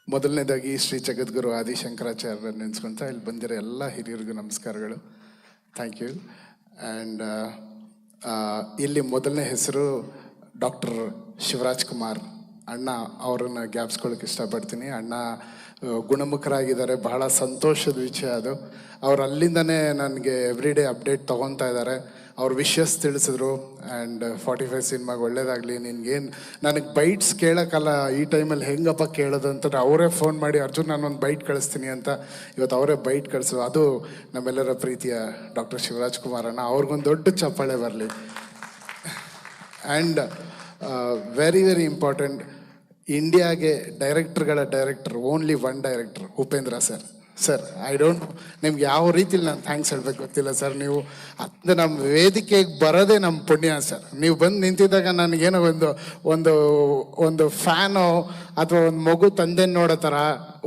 ಮೊದಲನೇದಾಗಿ ಶ್ರೀ ಜಗದ್ಗುರು ಆದಿಶಂಕರಾಚಾರ್ಯ ನೆನೆಸ್ಕೊಂತ ಇಲ್ಲಿ ಬಂದಿರೋ ಎಲ್ಲ ಹಿರಿಯರಿಗೂ ನಮಸ್ಕಾರಗಳು. Thank you. ಆ್ಯಂಡ್ ಇಲ್ಲಿ ಮೊದಲನೇ ಹೆಸರು ಡಾಕ್ಟರ್ ಶಿವರಾಜ್ ಕುಮಾರ್ ಅಣ್ಣ, ಅವರನ್ನು ಜ್ಞಾಪಿಸ್ಕೊಳ್ಳೋಕೆ ಇಷ್ಟಪಡ್ತೀನಿ. ಅಣ್ಣ ಗುಣಮುಖರಾಗಿದ್ದಾರೆ, ಬಹಳ ಸಂತೋಷದ ವಿಷಯ ಅದು. ಅವ್ರು ಅಲ್ಲಿಂದನೇ ನನಗೆ ಎವ್ರಿ ಡೇ ಅಪ್ಡೇಟ್ ತೊಗೊತಾ ಇದ್ದಾರೆ. ಅವ್ರ ವಿಷಸ್ ತಿಳಿಸಿದ್ರು. ಆ್ಯಂಡ್ 45 ಸಿನಿಮಾಗೆ ಒಳ್ಳೇದಾಗಲಿ, ನಿನ್ಗೇನು ನನಗೆ ಬೈಟ್ಸ್ ಕೇಳೋಕ್ಕಲ್ಲ ಈ ಟೈಮಲ್ಲಿ ಹೆಂಗಪ್ಪ ಕೇಳೋದು ಅಂತಂದ್ರೆ ಅವರೇ ಫೋನ್ ಮಾಡಿ ಅರ್ಜುನ್ ನಾನೊಂದು ಬೈಟ್ ಕಳಿಸ್ತೀನಿ ಅಂತ ಇವತ್ತು ಅವರೇ ಬೈಟ್ ಕಳಿಸೋದು. ಅದು ನಮ್ಮೆಲ್ಲರ ಪ್ರೀತಿಯ ಡಾಕ್ಟರ್ ಶಿವರಾಜ್ ಕುಮಾರ್ ಅಣ್ಣ, ಅವ್ರಿಗೊಂದು ದೊಡ್ಡ ಚಪ್ಪಾಳೆ ಬರಲಿ. ಆ್ಯಂಡ್ ವೆರಿ ವೆರಿ ಇಂಪಾರ್ಟೆಂಟ್, ಇಂಡಿಯಾಗೆ director only one director, Upendra sir. Sir I don't, ನಿಮ್ಗೆ ಯಾವ ರೀತಿಲಿ ನಾನು ಥ್ಯಾಂಕ್ಸ್ ಹೇಳ್ಬೇಕು ಗೊತ್ತಿಲ್ಲ ಸರ್. ನೀವು ಅದು ನಮ್ಮ ವೇದಿಕೆಗೆ ಬರೋದೇ ನಮ್ಮ ಪುಣ್ಯ ಸರ್. ನೀವು ಬಂದು ನಿಂತಿದ್ದಾಗ ನನಗೇನೋ ಒಂದು ಒಂದು ಫ್ಯಾನೋ ಅಥವಾ ಒಂದು ಮಗು ತಂದೆ ನೋಡೋ ಥರ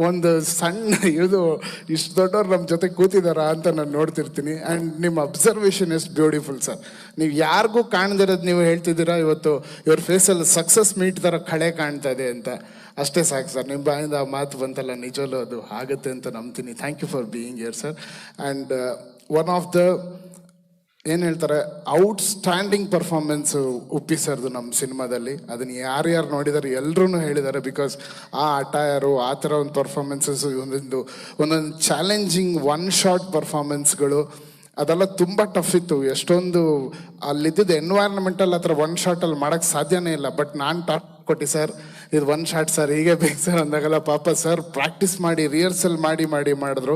ಒಂದು ಸಣ್ಣ ಇದು ಇಷ್ಟು ದೊಡ್ಡವ್ರು ನಮ್ಮ ಜೊತೆ ಕೂತಿದಾರ ಅಂತ ನಾನು ನೋಡ್ತಿರ್ತೀನಿ. ಆ್ಯಂಡ್ ನಿಮ್ಮ ಅಬ್ಸರ್ವೇಷನ್ ಇಸ್ ಬ್ಯೂಟಿಫುಲ್ ಸರ್. ನೀವು ಯಾರಿಗೂ ಕಾಣ್ದಿರೋದು ನೀವು ಹೇಳ್ತಿದ್ದೀರಾ, ಇವತ್ತು ಇವ್ರ ಫೇಸಲ್ಲಿ ಸಕ್ಸಸ್ ಮೀಟ್ ಥರ ಕಳೆ ಕಾಣ್ತಾ ಇದೆ ಅಂತ. ಅಷ್ಟೇ ಸಾಕು ಸರ್, ನಿಮ್ಮ ಬಾಯಿಂದ ಆ ಮಾತು ಬಂತಲ್ಲ, ನಿಜವಲ್ಲೂ ಅದು ಆಗುತ್ತೆ ಅಂತ ನಂಬ್ತೀನಿ. Thank you for being here sir. And one of the ಏನು ಹೇಳ್ತಾರೆ ಔಟ್ಸ್ಟ್ಯಾಂಡಿಂಗ್ ಪರ್ಫಾರ್ಮೆನ್ಸು ಉಪ್ಪಿ ಸರ್ದು ನಮ್ಮ ಸಿನಿಮಾದಲ್ಲಿ. ಅದನ್ನು ಯಾರ್ಯಾರು ನೋಡಿದಾರೆ ಎಲ್ಲರೂ ಹೇಳಿದ್ದಾರೆ. ಬಿಕಾಸ್ ಆ ಅಟೈರು ಆ ಥರ ಒಂದು ಪರ್ಫಾರ್ಮೆನ್ಸಸ್ಸು, ಒಂದೊಂದು ಚಾಲೆಂಜಿಂಗ್ ಒನ್ ಶಾಟ್ ಪರ್ಫಾರ್ಮೆನ್ಸ್ಗಳು ಅದೆಲ್ಲ ತುಂಬ ಟಫ್ ಇತ್ತು. ಎಷ್ಟೊಂದು ಅಲ್ಲಿದ್ದ ಎನ್ವೈರ್ನ್ಮೆಂಟಲ್ಲಿ ಆ ಥರ ಒನ್ ಶಾಟಲ್ಲಿ ಮಾಡೋಕ್ಕೆ ಸಾಧ್ಯನೇ ಇಲ್ಲ. ಬಟ್ ನಾನು ಟಾಪ್ ಕೊಟ್ಟು ಸರ್ ಇದು ಒನ್ ಶಾಟ್ ಸರ್ ಹೀಗೆ ಬೇಕು ಸರ್ ಅಂದಾಗಲ್ಲ, ಪಾಪ ಸರ್ ಪ್ರಾಕ್ಟೀಸ್ ಮಾಡಿ ರಿಹರ್ಸಲ್ ಮಾಡಿದ್ರು.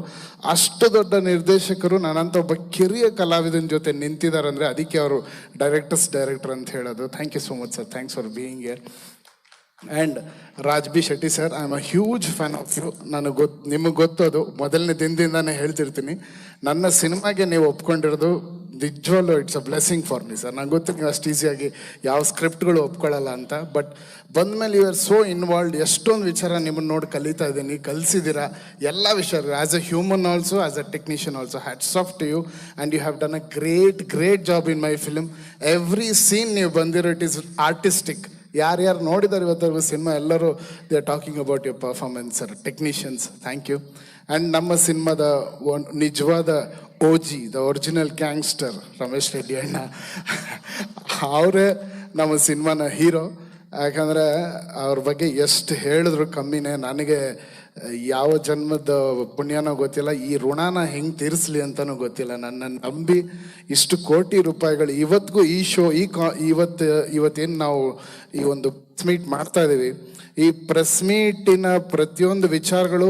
ಅಷ್ಟು ದೊಡ್ಡ ನಿರ್ದೇಶಕರು ನಾನಂತ ಒಬ್ಬ ಕಿರಿಯ ಕಲಾವಿದನ ಜೊತೆ ನಿಂತಿದ್ದಾರೆ ಅಂದರೆ ಅದಕ್ಕೆ ಅವರು ಡೈರೆಕ್ಟರ್ ಅಂತ ಹೇಳೋದು. Thank you so much sir, thanks for being here. And Raj B Shetty sir, I am a huge fan of you. ನನಗೆ ನಿಮಗೆ ಗೊತ್ತದು, ಮೊದಲನೇ ದಿನದಿಂದಾನೇ ಹೇಳ್ತಿರ್ತೀನಿ. ನನ್ನ ಸಿನಿಮಾಗೆ ನೀವು ಒಪ್ಕೊಂಡಿರೋದು ನಿಜವಲ್ಲೂ it's a blessing for me sir. ನಂಗೆ ಗೊತ್ತು ನೀವು ಅಷ್ಟು ಈಸಿಯಾಗಿ ಯಾವ ಸ್ಕ್ರಿಪ್ಟ್ಗಳು ಒಪ್ಕೊಳ್ಳಲ್ಲ ಅಂತ. ಬಟ್ ಬಂದಮೇಲೆ ಯು ಆರ್ ಸೋ ಇನ್ವಾಲ್ವ್ಡ್. ಎಷ್ಟೊಂದು ವಿಚಾರ ನಿಮ್ಮನ್ನು ನೋಡಿ ಕಲಿತಾ ಇದ್ದೀನಿ, ಕಲಿಸಿದ್ದೀರಾ ಎಲ್ಲ ವಿಷಯ. As a human also, as a technician also, hats off to you. And you have done a great job in my film. Every scene ನೀವು ಬಂದಿರೋ ಇಟ್ ಈಸ್ ಆರ್ಟಿಸ್ಟಿಕ್. ಯಾರ್ಯಾರು ನೋಡಿದ್ದಾರೆ ಇವತ್ತರೆಗೂ ಸಿನಿಮಾ ಎಲ್ಲರೂ they are talking about your performance sir. Technicians, thank you. And ನಮ್ಮ ಸಿನಿಮಾದ ನಿಜವಾದ OG, the original gangster Ramesh Reddy ಅಣ್ಣ, ಅವರೇ ನಮ್ಮ ಸಿನಿಮಾನ ಹೀರೋ. ಯಾಕಂದರೆ ಅವ್ರ ಬಗ್ಗೆ ಎಷ್ಟು ಹೇಳಿದ್ರು ಕಮ್ಮಿನೇ. ನನಗೆ ಯಾವ ಜನ್ಮದ ಪುಣ್ಯನೋ ಗೊತ್ತಿಲ್ಲ, ಈ ಋಣನ ಹೆಂಗೆ ತೀರಿಸ್ಲಿ ಅಂತಲೂ ಗೊತ್ತಿಲ್ಲ. ನನ್ನನ್ನು ನಂಬಿ ಇಷ್ಟು ಕೋಟಿ ರೂಪಾಯಿಗಳು ಇವತ್ತಿಗೂ ಈ ಶೋ ಇವತ್ತೇನು ನಾವು ಈ ಒಂದು ಪ್ರೆಸ್ ಮೀಟ್ ಮಾಡ್ತಾ ಇದ್ದೀವಿ, ಈ ಪ್ರೆಸ್ ಮೀಟಿನ ಪ್ರತಿಯೊಂದು ವಿಚಾರಗಳು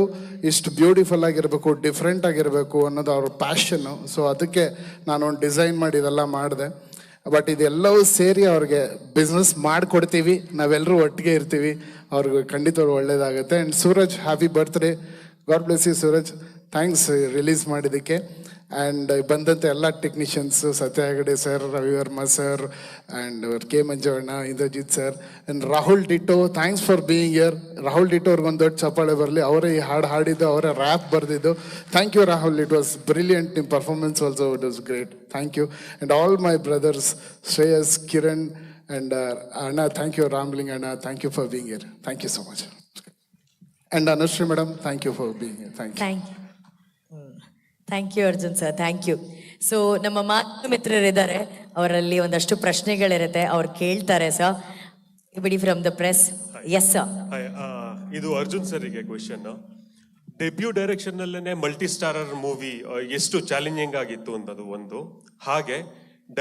ಇಷ್ಟು ಬ್ಯೂಟಿಫುಲ್ ಆಗಿರಬೇಕು, ಡಿಫ್ರೆಂಟ್ ಆಗಿರಬೇಕು ಅನ್ನೋದು ಅವ್ರ ಪ್ಯಾಷನ್ನು. ಸೊ ಅದಕ್ಕೆ ನಾನೊಂದು ಡಿಸೈನ್ ಮಾಡಿ ಇದೆಲ್ಲ ಮಾಡಿದೆ. ಬಟ್ ಇದೆಲ್ಲವೂ ಸೇರಿ ಅವ್ರಿಗೆ ಬಿಸ್ನೆಸ್ ಮಾಡಿಕೊಡ್ತೀವಿ, ನಾವೆಲ್ಲರೂ ಒಟ್ಟಿಗೆ ಇರ್ತೀವಿ, ಅವ್ರಿಗೆ ಖಂಡಿತವ್ರು ಒಳ್ಳೇದಾಗುತ್ತೆ. And Suraj, happy birthday, god bless you Suraj. Thanks release ಮಾಡಿದ್ದಕ್ಕೆ. ಆ್ಯಂಡ್ ಬಂದಂಥ ಎಲ್ಲ technicians, Satya Hegde sir, Ravi Varma sir, and K Manjanna, Indrajit sir, and Rahul ditto, thanks for being here. Rahul ditto ಅವ್ರಿಗೊಂದು ದೊಡ್ಡ ಚಪ್ಪಾಳೆ ಬರಲಿ. ಅವರೇ ಈ ಹಾಡು ಹಾಡಿದ್ದು, ಅವರೇ ರ್ಯಾಪ್ ಬರೆದಿದ್ದು. Thank you Rahul, it was brilliant. ನಿಮ್ಮ performance also it was great. Thank you. And all my brothers Shreyas, Kiran, and ಅಣ್ಣ, ಥ್ಯಾಂಕ್ ಯು. ರಾಮ್ಲಿಂಗ್ ಅಣ್ಣ, thank you for being here. Thank you so much. And Anushree madam, thank you for being here. Thank you Arjun sir, thank you. So ನಮ್ಮ ಮಾತು ಮಿತ್ರರಿದ್ದಾರೆ, ಅವರಲ್ಲಿ ಒಂದಷ್ಟು ಪ್ರಶ್ನೆಗಳಿರುತ್ತೆ, ಅವ್ರು ಕೇಳ್ತಾರೆ sir. ಬಿಡಿ from the press. Yes sir. ಇದು ಅರ್ಜುನ್ ಸರ್ಗೆ ಕ್ವೆಶನ್. ಡೆಬ್ಯೂ ಡೈರೆಕ್ಷನ್ ಅಲ್ಲೇ ಮಲ್ಟಿ ಸ್ಟಾರರ್ ಮೂವಿ ಎಷ್ಟು ಚಾಲೆಂಜಿಂಗ್ ಆಗಿತ್ತು ಅನ್ನೋದು ಒಂದು. ಹಾಗೆ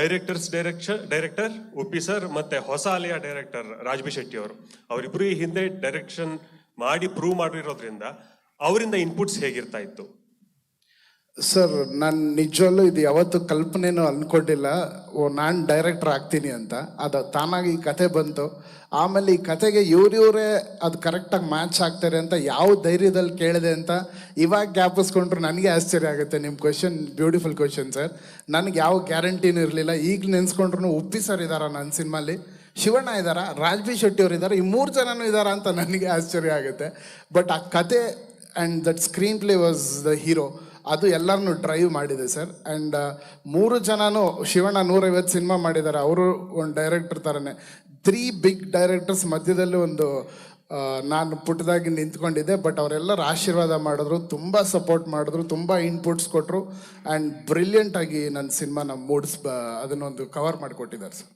ಡೈರೆಕ್ಟರ್ ಉಪ್ಪಿ ಸರ್ ಮತ್ತೆ ಹೊಸ ಅಲೆಯ ಡೈರೆಕ್ಟರ್ ರಾಜ್ ಬಿ ಶೆಟ್ಟಿ ಅವರು, ಅವರಿಬ್ರು ಈ ಹಿಂದೆ ಡೈರೆಕ್ಷನ್ ಮಾಡಿ ಪ್ರೂವ್ ಮಾಡಿರೋದ್ರಿಂದ ಅವರಿಂದ ಇನ್ಪುಟ್ಸ್ ಹೇಗಿರ್ತಾ ಇತ್ತು? ಸರ್, ನಾನು ನಿಜವಲ್ಲೂ ಇದು ಯಾವತ್ತೂ ಕಲ್ಪನೆನೂ ಅಂದ್ಕೊಂಡಿಲ್ಲ ನಾನು ಡೈರೆಕ್ಟರ್ ಆಗ್ತೀನಿ ಅಂತ. ಅದು ತಾನಾಗಿ ಈ ಕತೆ ಬಂತು. ಆಮೇಲೆ ಈ ಕತೆಗೆ ಇವರೇ ಅದು ಕರೆಕ್ಟಾಗಿ ಮ್ಯಾಚ್ ಆಗ್ತಾರೆ ಅಂತ ಯಾವ ಧೈರ್ಯದಲ್ಲಿ ಕೇಳಿದೆ ಅಂತ ಇವಾಗ ಜ್ಞಾಪಿಸ್ಕೊಂಡ್ರು ನನಗೆ ಆಶ್ಚರ್ಯ ಆಗುತ್ತೆ. ನಿಮ್ಮ ಕ್ವೆಶನ್ ಬ್ಯೂಟಿಫುಲ್ ಕ್ವೆಶನ್ ಸರ್. ನನಗೆ ಯಾವ ಗ್ಯಾರಂಟಿನೂ ಇರಲಿಲ್ಲ. ಈಗ ನೆನೆಸ್ಕೊಂಡ್ರು ಉಪ್ಪಿ ಸರ್ ಇದ್ದಾರಾ ನನ್ನ ಸಿನಿಮಾಲಿ, ಶಿವಣ್ಣ ಇದ್ದಾರಾ, ರಾಜ್ ಬಿ ಶೆಟ್ಟಿ ಅವರು ಇದ್ದಾರೆ, ಈ 3 ಜನನೂ ಇದ್ದಾರಾ ಅಂತ ನನಗೆ ಆಶ್ಚರ್ಯ ಆಗುತ್ತೆ. ಬಟ್ ಆ ಕತೆ and that screen play was the hero, ಅದು ಎಲ್ಲರನ್ನೂ ಡ್ರೈವ್ ಮಾಡಿದೆ ಸರ್. ಆ್ಯಂಡ್ 3 ಜನನೂ, ಶಿವಣ್ಣ 150 ಸಿನಿಮಾ ಮಾಡಿದ್ದಾರೆ, ಅವರು ಒಂದು ಡೈರೆಕ್ಟರ್ ಥರನೇ. 3 ಬಿಗ್ ಡೈರೆಕ್ಟರ್ಸ್ ಮಧ್ಯದಲ್ಲಿ ಒಂದು ನಾನು ಪುಟ್ಟದಾಗಿ ನಿಂತ್ಕೊಂಡಿದ್ದೆ, ಬಟ್ ಅವರೆಲ್ಲರೂ ಆಶೀರ್ವಾದ ಮಾಡಿದ್ರು, ತುಂಬ ಸಪೋರ್ಟ್ ಮಾಡಿದ್ರು, ತುಂಬ ಇನ್ಪುಟ್ಸ್ ಕೊಟ್ಟರು ಆ್ಯಂಡ್ ಬ್ರಿಲಿಯಂಟಾಗಿ ನನ್ನ ಸಿನಿಮಾನ ಅದನ್ನೊಂದು ಕವರ್ ಮಾಡಿಕೊಟ್ಟಿದ್ದಾರೆ ಸರ್.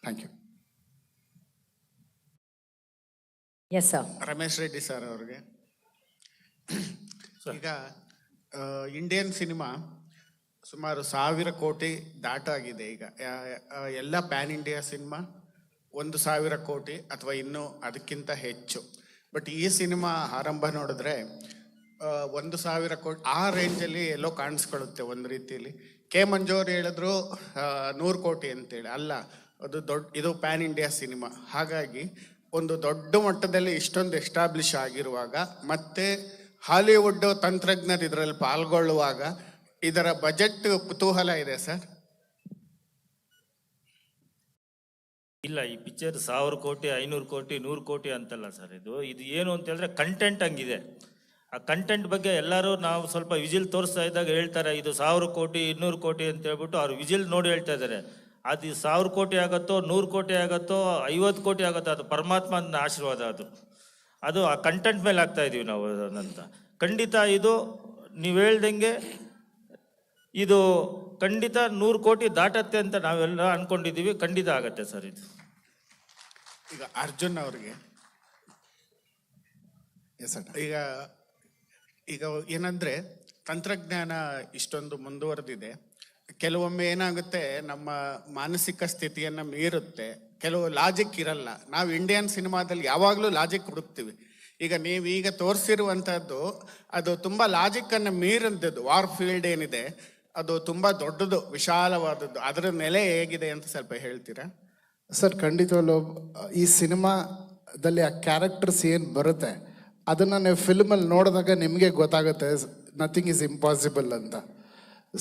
Thank you. Yes sir. Ramesh Reddy sir ಅವ್ರಿಗೆ. ಈಗ ಇಂಡಿಯನ್ ಸಿನಿಮಾ ಸುಮಾರು 1000 ಕೋಟಿ ದಾಟಾಗಿದೆ ಈಗ. ಎಲ್ಲ ಪ್ಯಾನ್ ಇಂಡಿಯಾ ಸಿನಿಮಾ 1,000 ಕೋಟಿ ಅಥವಾ ಇನ್ನೂ ಅದಕ್ಕಿಂತ ಹೆಚ್ಚು. ಬಟ್ ಈ ಸಿನಿಮಾ ಆರಂಭ ನೋಡಿದ್ರೆ 1,000 ಕೋಟಿ ಆ ರೇಂಜಲ್ಲಿ ಎಲ್ಲೋ ಕಾಣಿಸ್ಕೊಳ್ಳುತ್ತೆ ಒಂದು ರೀತಿಯಲ್ಲಿ. ಕೆ ಮಂಜು ಅವ್ರು ಹೇಳಿದ್ರು 100 ಕೋಟಿ ಅಂತೇಳಿ. ಅಲ್ಲ, ಅದು ಇದು ಪ್ಯಾನ್ ಇಂಡಿಯಾ ಸಿನಿಮಾ. ಹಾಗಾಗಿ ಒಂದು ದೊಡ್ಡ ಮಟ್ಟದಲ್ಲಿ ಇಷ್ಟೊಂದು ಎಸ್ಟಾಬ್ಲಿಷ್ ಆಗಿರುವಾಗ ಮತ್ತೆ ಹಾಲಿವುಡ್ ತಂತ್ರಜ್ಞರು ಇದರಲ್ಲಿ ಪಾಲ್ಗೊಳ್ಳುವಾಗ ಇದರ ಬಜೆಟ್ ಕುತೂಹಲ ಇದೆ ಸರ್. ಇಲ್ಲ, ಈ ಪಿಕ್ಚರ್ 1000 ಕೋಟಿ 500 ಕೋಟಿ 100 ಕೋಟಿ ಅಂತಲ್ಲ ಸರ್. ಇದು ಏನು ಅಂತ ಹೇಳಿದ್ರೆ ಕಂಟೆಂಟ್ ಹಂಗಿದೆ. ಆ ಕಂಟೆಂಟ್ ಬಗ್ಗೆ ಎಲ್ಲರೂ ನಾವು ಸ್ವಲ್ಪ ವಿಜಿಲ್ ತೋರಿಸ್ತಾ ಇದ್ದಾಗ ಹೇಳ್ತಾರೆ ಇದು 1000 ಕೋಟಿ 200 ಕೋಟಿ ಅಂತ ಹೇಳ್ಬಿಟ್ಟು ಅವ್ರು ವಿಜಿಲ್ ನೋಡಿ ಹೇಳ್ತಾ ಇದ್ದಾರೆ. ಅದು 1000 ಕೋಟಿ ಆಗುತ್ತೋ 100 ಕೋಟಿ ಆಗುತ್ತೋ 50 ಕೋಟಿ ಆಗುತ್ತೋ ಅದು ಪರಮಾತ್ಮನ ಆಶೀರ್ವಾದ. ಅದು ಆ ಕಂಟೆಂಟ್ ಮೇಲೆ ಆಗ್ತಾ ಇದೀವಿ ನಾವು ಅಂತ. ಖಂಡಿತ ಇದು ನೀವು ಹೇಳ್ದಂಗೆ ಇದು ಖಂಡಿತ 100 ಕೋಟಿ ದಾಟತ್ತೆ ಅಂತ ನಾವೆಲ್ಲ ಅನ್ಕೊಂಡಿದ್ದೀವಿ. ಖಂಡಿತ ಆಗತ್ತೆ ಸರ್ ಇದು. ಈಗ ಅರ್ಜುನ್ ಅವ್ರಿಗೆ ಈಗ ಈಗ ಏನಂದ್ರೆ ತಂತ್ರಜ್ಞಾನ ಇಷ್ಟೊಂದು ಮುಂದುವರೆದಿದೆ. ಕೆಲವೊಮ್ಮೆ ಏನಾಗುತ್ತೆ, ನಮ್ಮ ಮಾನಸಿಕ ಸ್ಥಿತಿಯನ್ನ ಮೀರುತ್ತೆ. ಕೆಲವು ಲಾಜಿಕ್ ಇರಲ್ಲ. ನಾವು ಇಂಡಿಯನ್ ಸಿನಿಮಾದಲ್ಲಿ ಯಾವಾಗಲೂ ಲಾಜಿಕ್ ಹುಡುಕ್ತೀವಿ. ಈಗ ನೀವೀಗ ತೋರಿಸಿರುವಂಥದ್ದು ಅದು ತುಂಬ ಲಾಜಿಕ್ಕನ್ನು ಮೀರಿದ್ದದ್ದು. ವಾರ್ ಫೀಲ್ಡ್ ಏನಿದೆ ಅದು ತುಂಬ ದೊಡ್ಡದು, ವಿಶಾಲವಾದದ್ದು. ಅದರ ನೆಲೆ ಹೇಗಿದೆ ಅಂತ ಸ್ವಲ್ಪ ಹೇಳ್ತೀರಾ ಸರ್? ಖಂಡಿತವಲ್ಲೂ ಈ ಸಿನಿಮಾದಲ್ಲಿ ಆ ಕ್ಯಾರೆಕ್ಟರ್ಸ್ ಏನು ಬರುತ್ತೆ ಅದನ್ನು ನೀವು ಫಿಲ್ಮಲ್ಲಿ ನೋಡಿದಾಗ ನಿಮಗೆ ಗೊತ್ತಾಗುತ್ತೆ ನಥಿಂಗ್ ಈಸ್ ಇಂಪಾಸಿಬಲ್ ಅಂತ.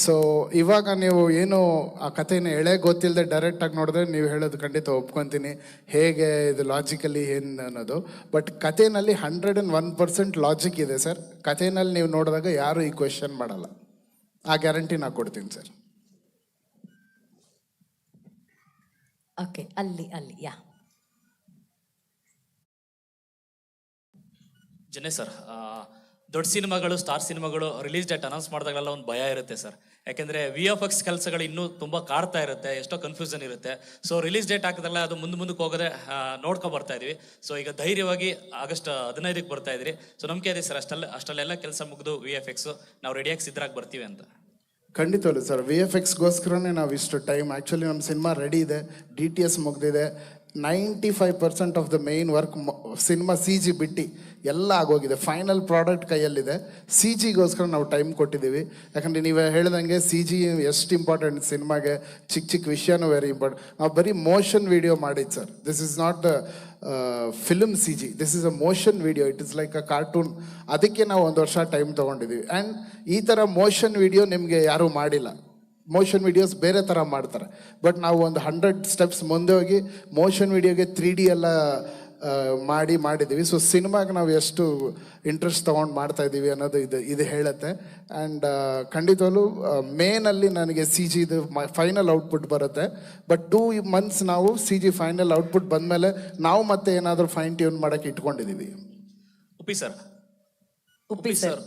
ಸೊ ಇವಾಗ ನೀವು ಏನು ಆ ಕಥೆನ ಗೊತ್ತಿಲ್ಲದೆ ಡೈರೆಕ್ಟಾಗಿ ನೋಡಿದ್ರೆ ನೀವು ಹೇಳೋದು ಖಂಡಿತ ಒಪ್ಕೊತೀನಿ, ಹೇಗೆ ಇದು ಲಾಜಿಕಲಿ ಏನು ಅನ್ನೋದು. ಬಟ್ ಕಥೆನಲ್ಲಿ 101% ಲಾಜಿಕ್ ಇದೆ ಸರ್. ಕಥೆನಲ್ಲಿ ನೀವು ನೋಡಿದಾಗ ಯಾರು ಈ ಕ್ವೆಶನ್ ಮಾಡಲ್ಲ. ಆ ಗ್ಯಾರಂಟಿ ನಾನು ಕೊಡ್ತೀನಿ ಸರ್. ಓಕೆ, ಅಲ್ಲಿ ಯಾ ಜನೇ ಸರ್, ದೊಡ್ಡ ಸಿನಿಮಾಗಳು, ಸ್ಟಾರ್ ಸಿನಿಮಾಗಳು ರಿಲೀಸ್ ಡೇಟ್ ಅನೌನ್ಸ್ ಮಾಡಿದಾಗಲೆಲ್ಲ ಒಂದು ಭಯ ಇರುತ್ತೆ ಸರ್. ಯಾಕೆಂದರೆ VFX ಕೆಲಸಗಳು ಇನ್ನೂ ತುಂಬ ಕಾಡ್ತಾ ಇರುತ್ತೆ, ಎಷ್ಟೋ ಕನ್ಫ್ಯೂಷನ್ ಇರುತ್ತೆ. ಸೊ ರಿಲೀಸ್ ಡೇಟ್ ಹಾಕಿದಾಗಲೇ ಅದು ಮುಂದಕ್ಕೆ ಹೋಗೋದೇ ನೋಡ್ಕೊಂಡು ಬರ್ತಾ ಇದೀವಿ. ಸೊ ಈಗ ಧೈರ್ಯವಾಗಿ ಆಗಸ್ಟ್ 15ಕ್ಕೆ ಬರ್ತಾ ಇದ್ರಿ. ಸೊ ನಂಬಿಕೆ ಇದೆ ಸರ್, ಅಷ್ಟಲ್ಲೆಲ್ಲ ಕೆಲಸ ಮುಗಿದು VFX ನಾವು ರೆಡಿಯಾಗಿ ಸಿದ್ಧರಾಗಿ ಬರ್ತೀವಿ ಅಂತ. ಖಂಡಿತವಲ್ಲ ಸರ್, VFXಗೋಸ್ಕರನೇ ನಾವು ಇಷ್ಟು ಟೈಮ್. ಆ್ಯಕ್ಚುಲಿ ನಮ್ಮ ಸಿನಿಮಾ ರೆಡಿ ಇದೆ, DTS ಮುಗ್ದಿದೆ. 95% of the main work cinema CG ಬಿಟ್ಟು ಎಲ್ಲ ಆಗೋಗಿದೆ. ಫೈನಲ್ ಪ್ರಾಡಕ್ಟ್ ಕೈಯಲ್ಲಿದೆ. CGಗೋಸ್ಕರ ನಾವು ಟೈಮ್ ಕೊಟ್ಟಿದ್ದೀವಿ. ಯಾಕಂದರೆ ನೀವು ಹೇಳ್ದಂಗೆ CG ಎಷ್ಟು ಇಂಪಾರ್ಟೆಂಟ್ ಸಿನಿಮಾಗೆ. ಚಿಕ್ಕ ವಿಷಯನೂ ವೆರಿ ಇಂಪಾರ್ಟೆಂಟ್. ನಾವು ಬರೀ ಮೋಷನ್ ವಿಡಿಯೋ ಮಾಡಿದ್ದು sir. This is not the film CG, this is a motion video. It is like a cartoon. ಅದಕ್ಕೆ ನಾವು 1 ವರ್ಷ ಟೈಮ್ ತೊಗೊಂಡಿದ್ದೀವಿ. ಆ್ಯಂಡ್ ಈ ಥರ ಮೋಷನ್ ವಿಡಿಯೋ ನಿಮಗೆ ಯಾರೂ ಮಾಡಿಲ್ಲ. ಮೋಷನ್ ವಿಡಿಯೋಸ್ ಬೇರೆ ಥರ ಮಾಡ್ತಾರೆ. ಬಟ್ ನಾವು ಒಂದು 100 ಸ್ಟೆಪ್ಸ್ ಮುಂದೆ ಹೋಗಿ ಮೋಷನ್ ವಿಡಿಯೋಗೆ 3D ಎಲ್ಲ ಮಾಡಿದ್ದೀವಿ. ಸೊ ಸಿನಿಮಾಗೆ ನಾವು ಎಷ್ಟು ಇಂಟ್ರೆಸ್ಟ್ ತೊಗೊಂಡು ಮಾಡ್ತಾಯಿದ್ದೀವಿ ಅನ್ನೋದು ಇದು ಹೇಳುತ್ತೆ. ಆ್ಯಂಡ್ ಖಂಡಿತವಲ್ಲೂ ಮೇನಲ್ಲಿ ನನಗೆ CGದು ಫೈನಲ್ ಔಟ್ಪುಟ್ ಬರುತ್ತೆ. ಬಟ್ 2 months ನಾವು CG ಫೈನಲ್ ಔಟ್ಪುಟ್ ಬಂದಮೇಲೆ ನಾವು ಮತ್ತೆ ಏನಾದರೂ ಫೈನ್ ಟ್ಯೂನ್ ಮಾಡೋಕ್ಕೆ ಇಟ್ಕೊಂಡಿದ್ದೀವಿ. Uppi sir, Uppi sir